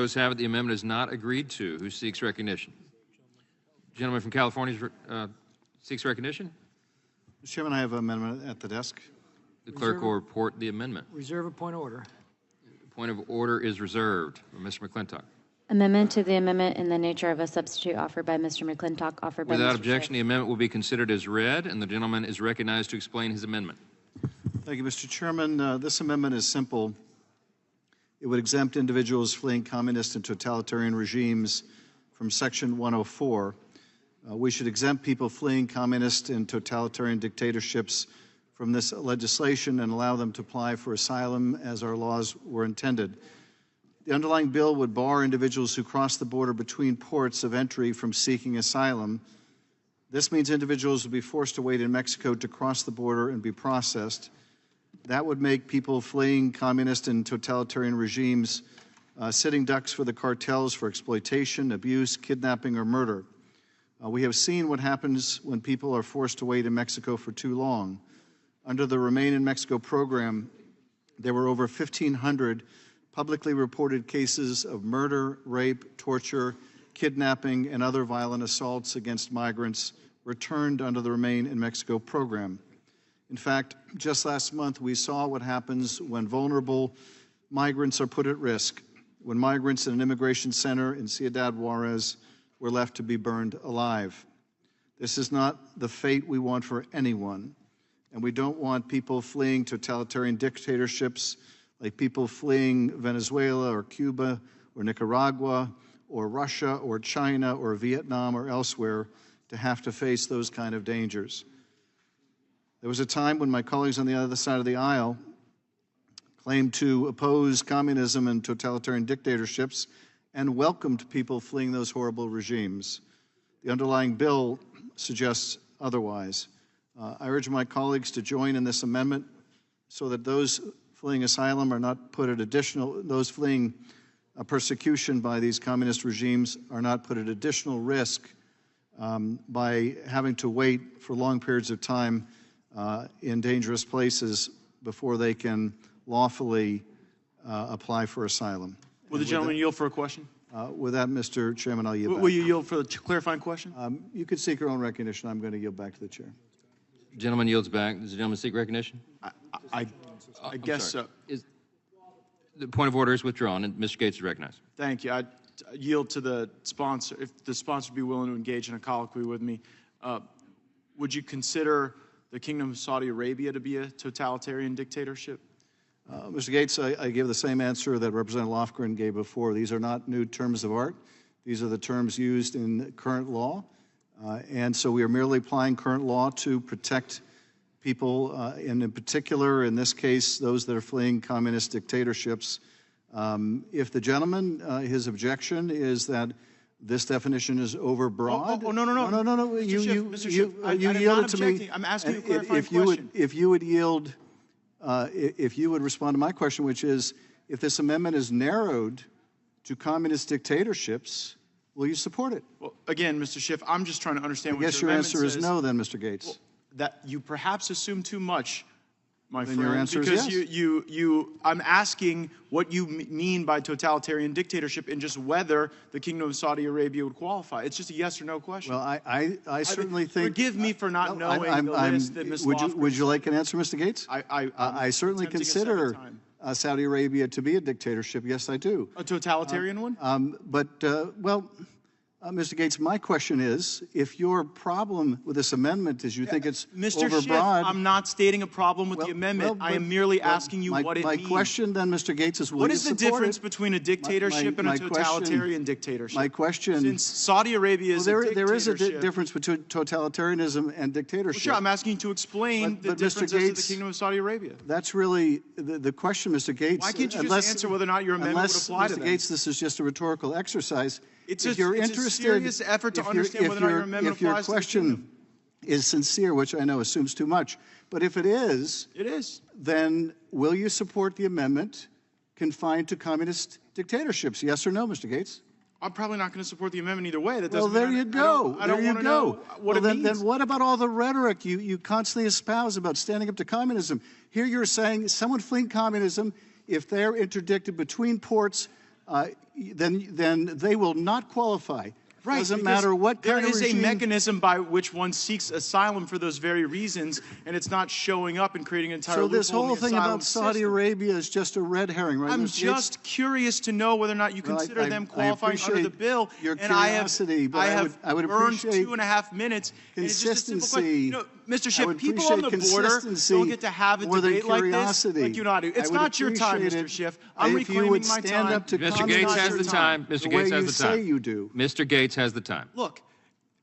ayes have it. The amendment is not agreed to. Who seeks recognition? Gentleman from California seeks recognition. Mr. Chairman, I have an amendment at the desk. The clerk will report the amendment. Reserve a point of order. Point of order is reserved. Mr. McClintock. Amendment to the amendment in the nature of a substitute offered by Mr. McClintock, offered by Mr. Without objection, the Schiff. amendment will be considered as read, and the gentleman is recognized to explain his amendment. Thank you, Mr. Chairman. This amendment is simple. It would exempt individuals fleeing communist and totalitarian regimes from Section 104. We should exempt people fleeing communist and totalitarian dictatorships from this legislation and allow them to apply for asylum as our laws were intended. The underlying bill would bar individuals who cross the border between ports of entry from seeking asylum. This means individuals would be forced to wait in Mexico to cross the border and be processed. That would make people fleeing communist and totalitarian regimes sitting ducks for the cartels for exploitation, abuse, kidnapping, or murder. We have seen what happens when people are forced to wait in Mexico for too long. Under the Remain in Mexico program, there were over 1,500 publicly reported cases of murder, rape, torture, kidnapping, and other violent assaults against migrants returned under the Remain in Mexico program. In fact, just last month, we saw what happens when vulnerable migrants are put at risk, when migrants in an immigration center in Ciudad Juarez were left to be burned alive. This is not the fate we want for anyone, and we don't want people fleeing totalitarian dictatorships like people fleeing Venezuela or Cuba or Nicaragua or Russia or China or Vietnam or elsewhere to have to face those kind of dangers. There was a time when my colleagues on the other side of the aisle claimed to oppose communism and totalitarian dictatorships and welcomed people fleeing those horrible regimes. The underlying bill suggests otherwise. I urge my colleagues to join in this amendment so that those fleeing asylum are not put at those fleeing persecution by these communist regimes are not put at additional risk by having to wait for long periods of time in dangerous places before they can lawfully apply for asylum. Will the gentleman yield for a question? With that, Mr. Chairman, I'll yield back. Will you yield for the clarifying question? You could seek your own recognition. I'm going to yield back to the chair. The gentleman yields back. Does the gentleman seek recognition? I guess so. The point of order is withdrawn, and Mr. Gates is recognized. Thank you. I yield to the sponsor. If the sponsor would be willing to engage in a colloquy with me, would you consider the Kingdom of Saudi Arabia to be a totalitarian dictatorship? Mr. Gates, I give the same answer that Representative Lofgren gave before. These are not new terms of art. These are the terms used in current law. And so we are merely applying current law to protect people, and in particular, in this case, those that are fleeing communist dictatorships. If the gentleman, his objection is that this definition is overbroad. No. Mr. Schiff, You yielded to me. I'm asking you a clarifying question. If you would yield, if you would respond to my question, which is, if this amendment is narrowed to communist dictatorships, will you support it? Well, again, Mr. Schiff, I'm just trying to understand what I guess your answer is no, then, Mr. Gates. Well, that you perhaps assume too much, my Then friend. your answer is because yes. I'm asking what you mean by totalitarian dictatorship and just whether the Kingdom of Saudi Arabia would qualify. It's just a yes or no question. Well, I certainly think. Forgive me for not knowing the list that Ms. Would you like an answer, Mr. Gates? I certainly consider Saudi Arabia to be a dictatorship. Yes, I do. A totalitarian one? Mr. Gates, my question is, if your problem with this amendment is you think it's Mr. overbroad. Schiff, I'm not stating a problem with the amendment. I am merely asking you what it means. My question then, Mr. Gates, is will what you is the support difference it? between a dictatorship and a totalitarian dictatorship? My question. Since Saudi Arabia is a dictatorship. There is a difference between totalitarianism and dictatorship. Well, sure, I'm asking you to explain the differences of the Kingdom of Saudi Arabia. That's really the question, Mr. Gates. Why can't you just answer whether or not your amendment would apply to them? Mr. Gates, this is just a rhetorical exercise. It's a serious effort to understand whether or not your amendment applies to the kingdom. If your question is sincere, which I know assumes too much, but if it is, then will you support the amendment confined to communist dictatorships? Yes or no, Mr. Gates? I'm probably not going to support the amendment either way. That doesn't well, there you go. I don't want to know what it means. Then what about all the rhetoric you constantly espouse about standing up to communism? Here you're saying someone fleeing communism, if they're interdicted between ports, then they will not qualify. Right, Doesn't because matter what kind of there is regime. a mechanism by which one seeks asylum for those very reasons, and it's not showing up and creating an entire So loophole this whole in the thing asylum about Saudi system. Arabia is just a red herring, right? I'm Mr. Gates? just curious to know whether or not you Well, consider I them qualifying under the appreciate bill. your and I curiosity, but I would burned appreciate 2.5 minutes. And it's just a simple question. consistency. You know, Mr. I Schiff, would people on the appreciate border consistency don't get to have a more than debate like this curiosity. like you and I do. It's I would not your time, appreciate Mr. it Schiff. I'm if you reclaiming would my stand time. up to Mr. communist Gates not has your the time. time. Mr. the Gates way has you the say time. you do. Mr. Gates has the time. Look,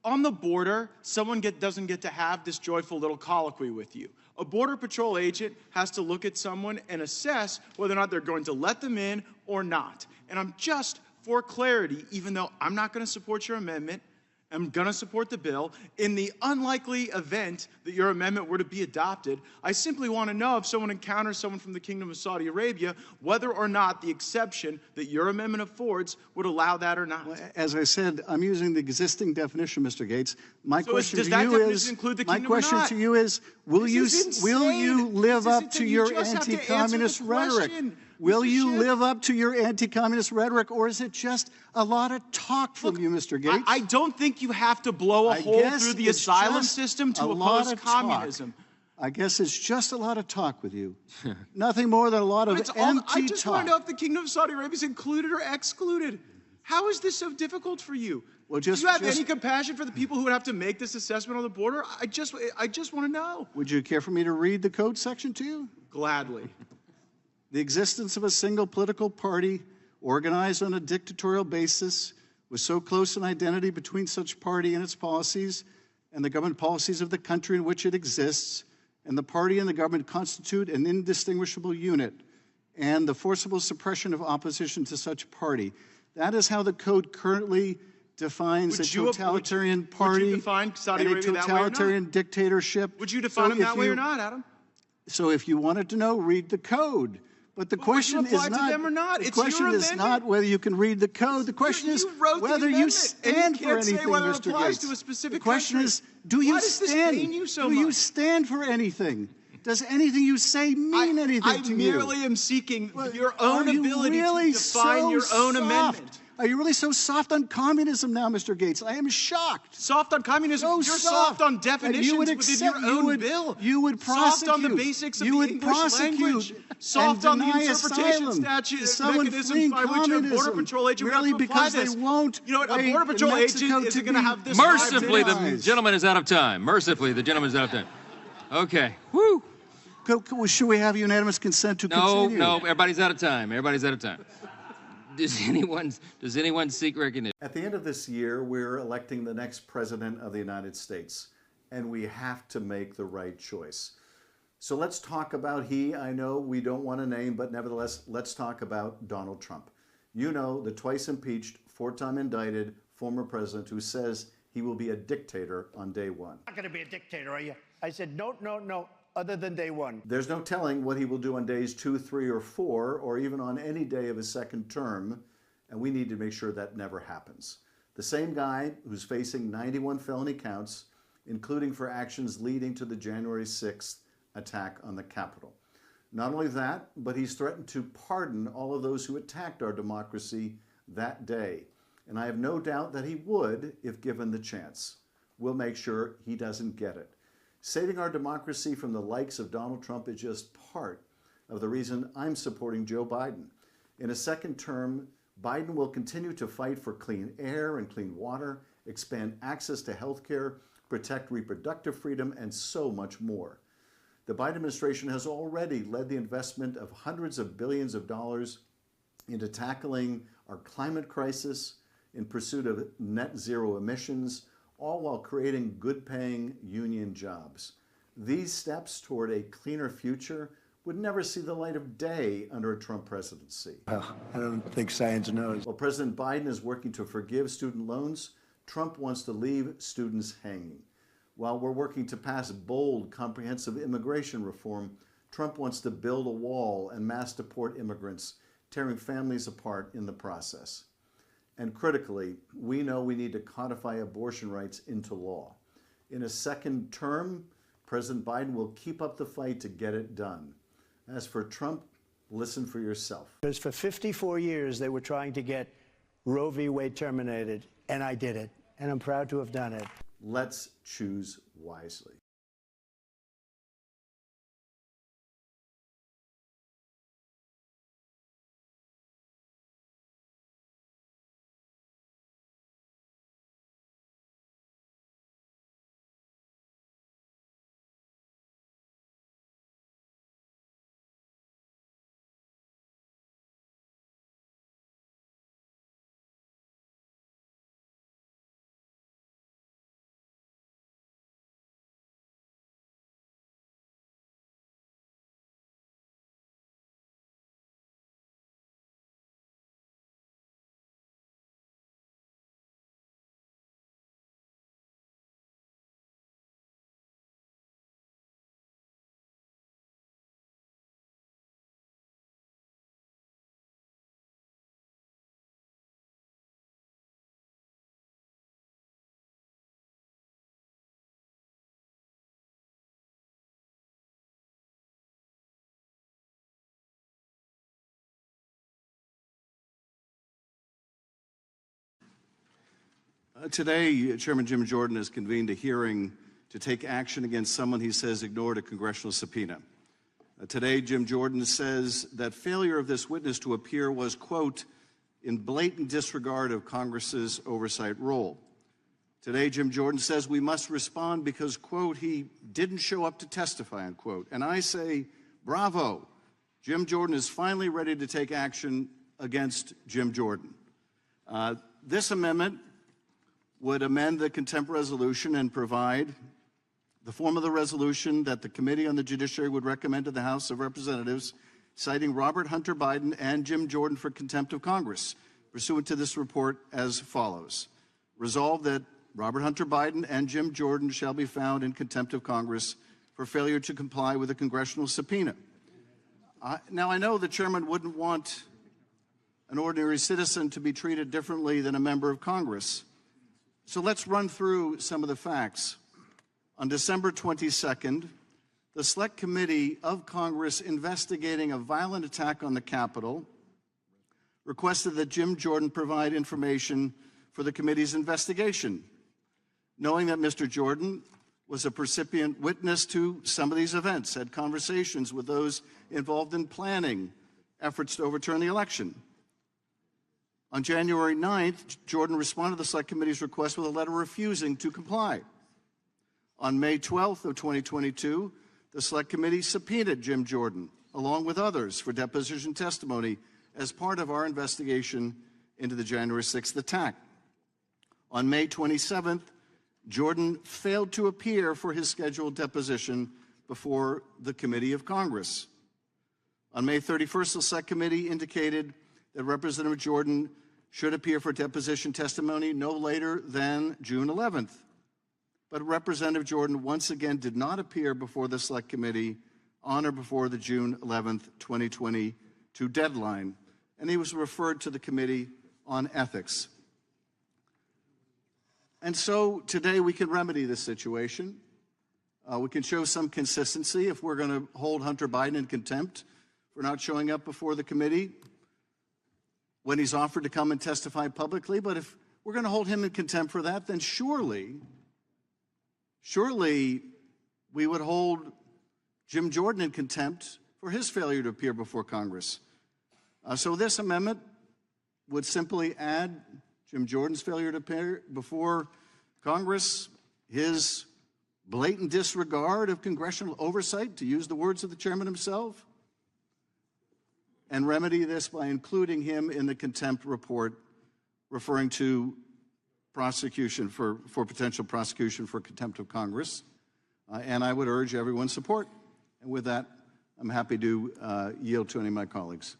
on the border, someone doesn't get to have this joyful little colloquy with you. A Border Patrol agent has to look at someone and assess whether or not they're going to let them in or not. And I'm just, for clarity, even though I'm not going to support your amendment, I'm going to support the bill. In the unlikely event that your amendment were to be adopted, I simply want to know if someone encounters someone from the Kingdom of Saudi Arabia, whether or not the exception that your amendment affords would allow that or not. As I said, I'm using the existing definition, Mr. Gates. My So question does to that you definition is, include the my kingdom or question not? to you is, will This you is will you insane. live This up isn't- to you your just have to answer the anti-communist rhetoric? question, Will Mr. you Schiff. live up to your anti-communist rhetoric, or is it just a lot of talk from Look, you, Mr. Gates? I don't think you have to blow a I hole guess through the it's asylum just system to a lot oppose of talk. communism. I guess it's just a lot of talk with you. Nothing more than a lot of It's all, empty I just want talk. to know if the Kingdom of Saudi Arabia is included or excluded. How is this so difficult for you? Well, Do just- you have just- any compassion for the people who would have to make this assessment on the border? I just want to know. Would you care for me to read the code section to you? Gladly. The existence of a single political party organized on a dictatorial basis with so close an identity between such party and its policies and the government policies of the country in which it exists, and the party and the government constitute an indistinguishable unit, and the forcible suppression of opposition to such party. That is how the code currently defines Would a you- totalitarian would you party define Saudi and a Arabia that way or not? totalitarian dictatorship. Would you define them if that way you- or not, Adam? So if you wanted to know, read the code. But the But would you question apply is to not, them or not? the It's your question is amendment. not whether you can read the code. The question is You wrote the whether you amendment, and you stand for can't say anything, whether it Mr. applies Gates. to a specific The question country. is, do you Why does this stand? pain you so do you much? stand for anything? Does anything you say mean anything I to you? merely am seeking your Are own you ability really to define so your own soft? amendment. Are you really so soft on communism now, Mr. Gates? I am shocked. Soft on communism. So You're soft on that definitions you would within accept, your own bill. You would Soft on the prosecute. basics of you the would English prosecute language. Soft on the deny interpretation asylum statute to someone mechanisms fleeing by which a Border communism Patrol agent would have merely to apply because this. they won't You know what? A wait Border in Patrol Mexico agent to isn't going to be have this. Mercifully, the Mercifully. gentleman is out of time. Mercifully, the gentleman is out of time. Okay. Woo. Should we have unanimous consent to No, continue? no, everybody's out of time. Everybody's out of time. Does anyone seek recognition? At the end of this year, we're electing the next president of the United States, and we have to make the right choice. So let's talk about I know we don't want to name, but nevertheless, let's talk about Donald Trump. You know, the twice impeached, 4-time indicted former president who says he will be a dictator on day one. Not going to be a dictator, are you? I said, no, other than day one. There's no telling what he will do on days 2, 3, or 4, or even on any day of his second term, and we need to make sure that never happens. The same guy who's facing 91 felony counts, including for actions leading to the January 6th attack on the Capitol. Not only that, but he's threatened to pardon all of those who attacked our democracy that day. And I have no doubt that he would if given the chance. We'll make sure he doesn't get it. Saving our democracy from the likes of Donald Trump is just part of the reason I'm supporting Joe Biden. In a second term, Biden will continue to fight for clean air and clean water, expand access to health care, protect reproductive freedom, and so much more. The Biden administration has already led the investment of hundreds of billions of dollars into tackling our climate crisis in pursuit of net zero emissions, all while creating good-paying union jobs. These steps toward a cleaner future would never see the light of day under a Trump presidency. I don't think science knows. While President Biden is working to forgive student loans, Trump wants to leave students hanging. While we're working to pass bold, comprehensive immigration reform, Trump wants to build a wall and mass deport immigrants, tearing families apart in the process. And critically, we know we need to codify abortion rights into law. In a second term, President Biden will keep up the fight to get it done. As for Trump, Listen for yourself. Because for 54 years, they were trying to get Roe v. Wade terminated, and I did it. And I'm proud to have done it. Let's choose wisely. Today, Chairman Jim Jordan has convened a hearing to take action against someone he says ignored a congressional subpoena. Today, Jim Jordan says that failure of this witness to appear was, quote, in blatant disregard of Congress's oversight role. Today, Jim Jordan says we must respond because, quote, he didn't show up to testify, unquote. And I say, bravo. Jim Jordan is finally ready to take action against Jim Jordan. This amendment would amend the contempt resolution and provide the form of the resolution that the Committee on the Judiciary would recommend to the House of Representatives, citing Robert Hunter Biden and Jim Jordan for contempt of Congress, pursuant to this report as follows. Resolved that Robert Hunter Biden and Jim Jordan shall be found in contempt of Congress for failure to comply with a congressional subpoena. Now, I know the chairman wouldn't want an ordinary citizen to be treated differently than a member of Congress. So let's run through some of the facts. On December 22nd, the Select Committee of Congress investigating a violent attack on the Capitol requested that Jim Jordan provide information for the committee's investigation, knowing that Mr. Jordan was a percipient witness to some of these events, had conversations with those involved in planning efforts to overturn the election. On January 9th, Jordan responded to the Select Committee's request with a letter refusing to comply. On May 12th of 2022, the Select Committee subpoenaed Jim Jordan, along with others, for deposition testimony as part of our investigation into the January 6th attack. On May 27th, Jordan failed to appear for his scheduled deposition before the Committee of Congress. On May 31st, the Select Committee indicated that Representative Jordan should appear for deposition testimony no later than June 11th. But Representative Jordan once again did not appear before the Select Committee on or before the June 11th, 2022 deadline, and he was referred to the Committee on Ethics. And so today we can remedy this situation. We can show some consistency if we're going to hold Hunter Biden in contempt for not showing up before the committee when he's offered to come and testify publicly. But if we're going to hold him in contempt for that, then surely we would hold Jim Jordan in contempt for his failure to appear before Congress. So this amendment would simply add Jim Jordan's failure to appear before Congress, his blatant disregard of congressional oversight, to use the words of the chairman himself, and remedy this by including him in the contempt report referring to prosecution for potential prosecution for contempt of Congress. And I would urge everyone's support. And with that, I'm happy to yield to any of my colleagues.